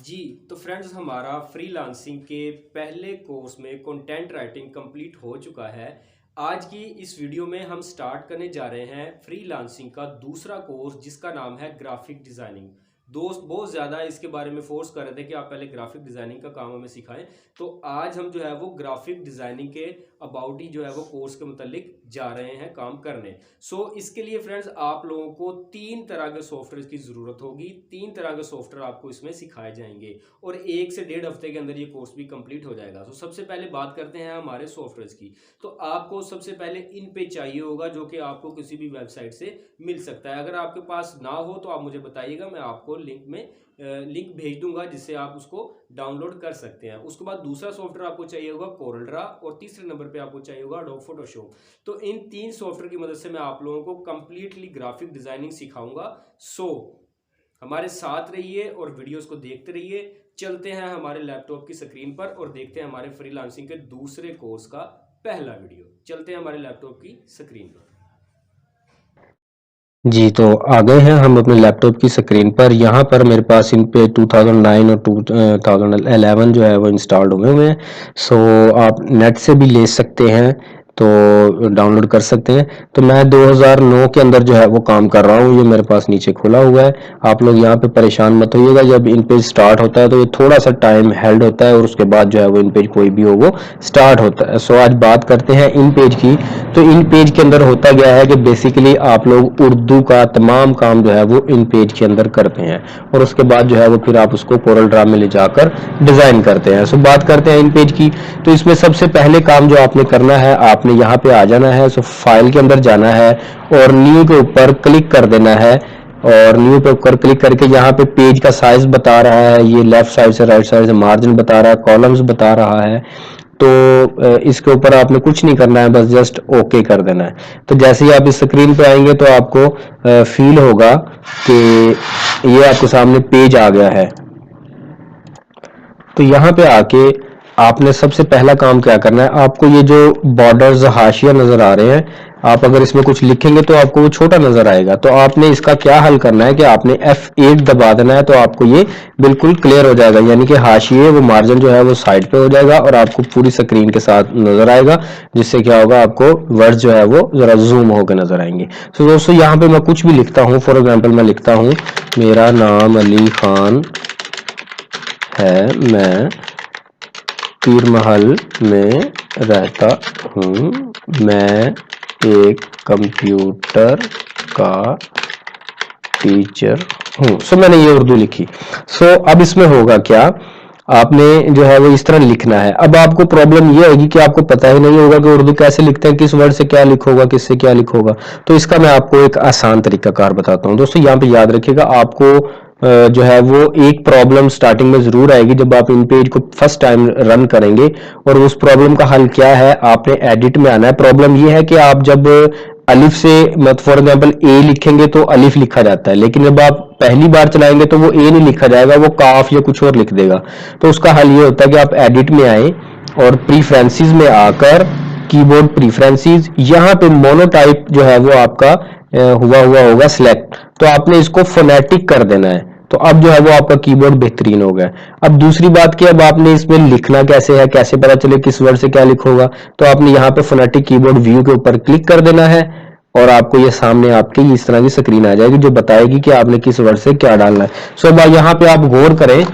जी, तो फ्रेंड्स हमारा फ्रीलांसिंग के पहले कोर्स में कंटेंट राइटिंग कंप्लीट हो चुका है। आज की इस वीडियो में हम स्टार्ट करने जा रहे हैं फ्रीलांसिंग का दूसरा कोर्स जिसका नाम है ग्राफिक डिज़ाइनिंग। दोस्त बहुत ज़्यादा इसके बारे में फोर्स कर रहे थे कि आप पहले ग्राफिक डिज़ाइनिंग का काम हमें सिखाएं। तो आज हम जो है वो ग्राफिक डिज़ाइनिंग के अबाउट ही जो है वो कोर्स के मुतालिक जा रहे हैं काम करने। इसके लिए फ्रेंड्स आप लोगों को 3 तरह के सॉफ्टवेयर की ज़रूरत होगी। 3 तरह के सॉफ्टवेयर आपको इसमें सिखाए जाएंगे और 1 से 1.5 हफ्ते के अंदर ये कोर्स भी कंप्लीट हो जाएगा। सबसे पहले बात करते हैं हमारे सॉफ्टवेयर की। तो आपको सबसे पहले इन पे चाहिए होगा जो कि आपको किसी भी वेबसाइट से मिल सकता है। अगर आपके पास ना हो तो आप मुझे बताइएगा, मैं आपको लिंक भेज दूंगा जिससे आप उसको डाउनलोड कर सकते हैं। उसके बाद दूसरा सॉफ्टवेयर आपको चाहिए होगा कोरल ड्रा और तीसरे नंबर पे आपको चाहिए होगा एडोब फोटोशॉप। तो इन 3 सॉफ्टवेयर की मदद से मैं आप लोगों को कंप्लीटली ग्राफिक डिजाइनिंग सिखाऊंगा। हमारे साथ रहिए और वीडियोस को देखते रहिए। चलते हैं हमारे लैपटॉप की स्क्रीन पर और देखते हैं हमारे फ्रीलांसिंग के दूसरे कोर्स का पहला वीडियो। चलते हैं हमारे लैपटॉप की स्क्रीन पर। जी, तो आ गए हैं हम अपने लैपटॉप की स्क्रीन पर। यहाँ पर मेरे पास इन पे 2009 और 2011 जो है वो इंस्टॉल्ड हुए हैं। आप नेट से भी ले सकते हैं, तो डाउनलोड कर सकते हैं। तो मैं 2009 के अंदर जो है वो काम कर रहा हूँ। ये मेरे पास नीचे खुला हुआ है। आप लोग यहाँ पे परेशान मत होइएगा, जब इन पेज स्टार्ट होता है तो ये थोड़ा सा टाइम हेल्ड होता है और उसके बाद जो है वो इन पेज कोई भी हो वो स्टार्ट होता है। आज बात करते हैं इन पेज की। तो इन पेज के अंदर होता गया है कि बेसिकली आप लोग उर्दू का तमाम काम जो है वो इन पेज के अंदर करते हैं और उसके बाद जो है वो फिर आप उसको कोरल ड्रा में ले जाकर डिजाइन करते हैं। बात करते हैं इन पेज की। तो इसमें सबसे पहले काम जो आपने करना है, आपने यहाँ पे आ जाना है। फाइल के अंदर जाना है और न्यू के ऊपर क्लिक कर देना है और न्यू पे ऊपर क्लिक करके यहाँ पे पेज का साइज बता रहा है, ये लेफ्ट साइड से राइट साइड से मार्जिन बता रहा है, कॉलम्स बता रहा है। तो इसके ऊपर आपने कुछ नहीं करना है, बस जस्ट ओके कर देना है। तो जैसे ही आप इस स्क्रीन पे आएंगे तो आपको फील होगा कि ये आपके सामने पेज आ गया है। तो यहाँ पे आके आपने सबसे पहला काम क्या करना है, आपको ये जो बॉर्डर्स हाशिया नजर आ रहे हैं, आप अगर इसमें कुछ लिखेंगे तो आपको वो छोटा नजर आएगा। तो आपने इसका क्या हल करना है कि आपने F8 दबा देना है, तो आपको ये बिल्कुल क्लियर हो जाएगा। यानी कि हाशिए वो मार्जिन जो है वो साइड पे हो जाएगा और आपको पूरी स्क्रीन के साथ नजर आएगा, जिससे क्या होगा, आपको वर्ड्स जो है वो जरा जूम होकर नजर आएंगे। दोस्तों यहाँ पे मैं कुछ भी लिखता हूँ, फॉर एग्जाम्पल मैं लिखता हूँ मेरा नाम अली खान है, मैं पीर महल में रहता हूँ, मैं एक कंप्यूटर का टीचर हूँ। मैंने ये उर्दू लिखी। अब इसमें होगा क्या, आपने जो है वो इस तरह लिखना है। अब आपको प्रॉब्लम ये होगी कि आपको पता ही नहीं होगा कि उर्दू कैसे लिखते हैं, किस वर्ड से क्या लिखोगा, किससे क्या लिखोगा। तो इसका मैं आपको एक आसान तरीकाकार बताता हूँ। दोस्तों यहाँ पे याद रखिएगा, आपको जो है वो एक प्रॉब्लम स्टार्टिंग में जरूर आएगी जब आप इन पेज को फर्स्ट टाइम रन करेंगे। और उस प्रॉब्लम का हल क्या है, आपने एडिट में आना है। प्रॉब्लम ये है कि आप जब अलिफ से मत फॉर एग्जाम्पल ए लिखेंगे तो अलिफ लिखा जाता है, लेकिन जब आप पहली बार चलाएंगे तो वो ए नहीं लिखा जाएगा, वो काफ या कुछ और लिख देगा। तो उसका हल ये होता है कि आप एडिट में आए और प्रीफ्रेंसेस में आकर कीबोर्ड प्रीफ्रेंसेस, यहाँ पे मोनोटाइप जो है वो आपका हुआ होगा सिलेक्ट। तो आपने इसको फोनेटिक कर देना है। तो अब जो है वो आपका कीबोर्ड बेहतरीन हो गया। अब दूसरी बात की, अब आपने इसमें लिखना कैसे है, कैसे पता चले किस वर्ड से क्या लिखोगा। तो आपने यहाँ पे फोनेटिक कीबोर्ड व्यू के ऊपर क्लिक कर देना है और आपको ये सामने आपकी इस तरह की स्क्रीन आ जाएगी जो बताएगी कि आपने किस वर्ड से क्या डालना है। अब यहाँ पे आप गौर करें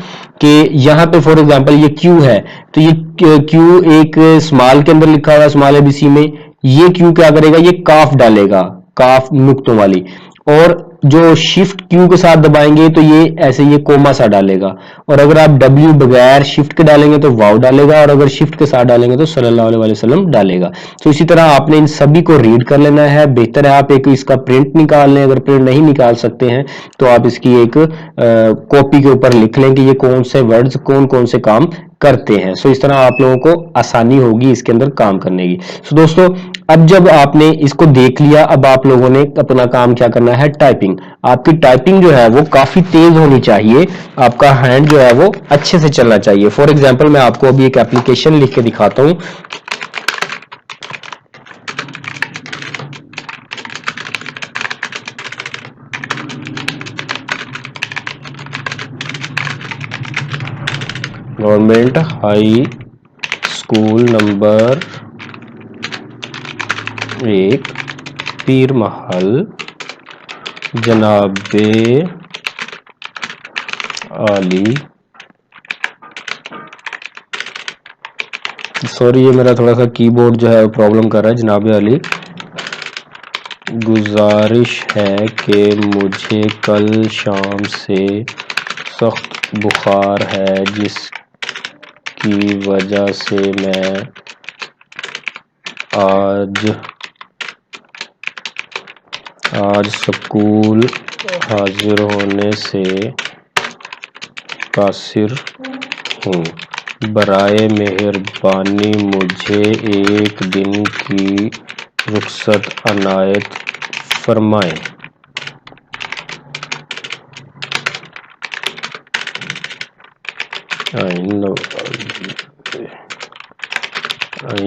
कि यहाँ पे फॉर एग्जांपल ये क्यू है, तो ये क्यू एक स्मॉल के अंदर लिखा हुआ है, स्मॉल एबीसी में। ये क्यू क्या करेगा, ये काफ डालेगा, काफ नुक्तों वाली। और जो शिफ्ट क्यू के साथ दबाएंगे तो ये ऐसे ये कोमा सा डालेगा। और अगर आप डब्ल्यू बगैर शिफ्ट के डालेंगे तो वाव डालेगा, और अगर शिफ्ट के साथ डालेंगे तो सल्लल्लाहु अलैहि वसल्लम डालेगा। तो इसी तरह आपने इन सभी को रीड कर लेना है। बेहतर है आप एक इसका प्रिंट निकाल लें, अगर प्रिंट नहीं निकाल सकते हैं तो आप इसकी एक कॉपी के ऊपर लिख लें कि ये कौन से वर्ड्स कौन कौन से काम करते हैं। इस तरह आप लोगों को आसानी होगी इसके अंदर काम करने की। दोस्तों अब जब आपने इसको देख लिया, अब आप लोगों ने अपना काम क्या करना है, टाइपिंग। आपकी टाइपिंग जो है वो काफी तेज होनी चाहिए, आपका हैंड जो है वो अच्छे से चलना चाहिए। फॉर एग्जांपल मैं आपको अभी एक एप्लीकेशन लिख के दिखाता हूं। गवर्नमेंट हाई स्कूल नंबर 1 पीर महल जनाबे आली। सॉरी, ये मेरा थोड़ा सा कीबोर्ड जो है प्रॉब्लम कर रहा है। जनाबे आली, गुजारिश है कि मुझे कल शाम से सख्त बुखार है, जिसकी वजह से मैं आज स्कूल हाजिर होने से कासिर हूँ। बराए मेहरबानी मुझे एक दिन की रुख्सत अनायत फरमाएं।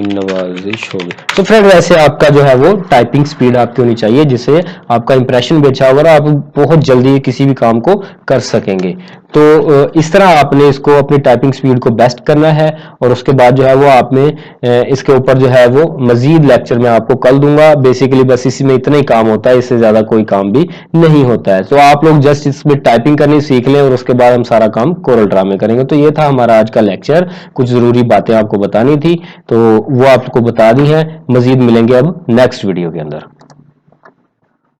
नवाजिश होगी। तो फ्रेंड, वैसे आपका जो है वो टाइपिंग स्पीड आपकी होनी चाहिए, जिससे आपका इंप्रेशन भी अच्छा होगा और आप बहुत जल्दी किसी भी काम को कर सकेंगे। तो इस तरह आपने इसको अपनी टाइपिंग स्पीड को बेस्ट करना है, और उसके बाद जो है वो आपने इसके ऊपर जो है वो मजीद लेक्चर में आपको कल दूंगा। बेसिकली बस इसी में इतना ही काम होता है, इससे ज्यादा कोई काम भी नहीं होता है। तो आप लोग जस्ट इसमें टाइपिंग करनी सीख लें और उसके बाद हम सारा काम कोरल ड्रा में करेंगे। तो ये था हमारा आज का लेक्चर। कुछ जरूरी बातें आपको बतानी थी तो वो आपको बता दी हैं। मजीद मिलेंगे अब नेक्स्ट वीडियो के अंदर।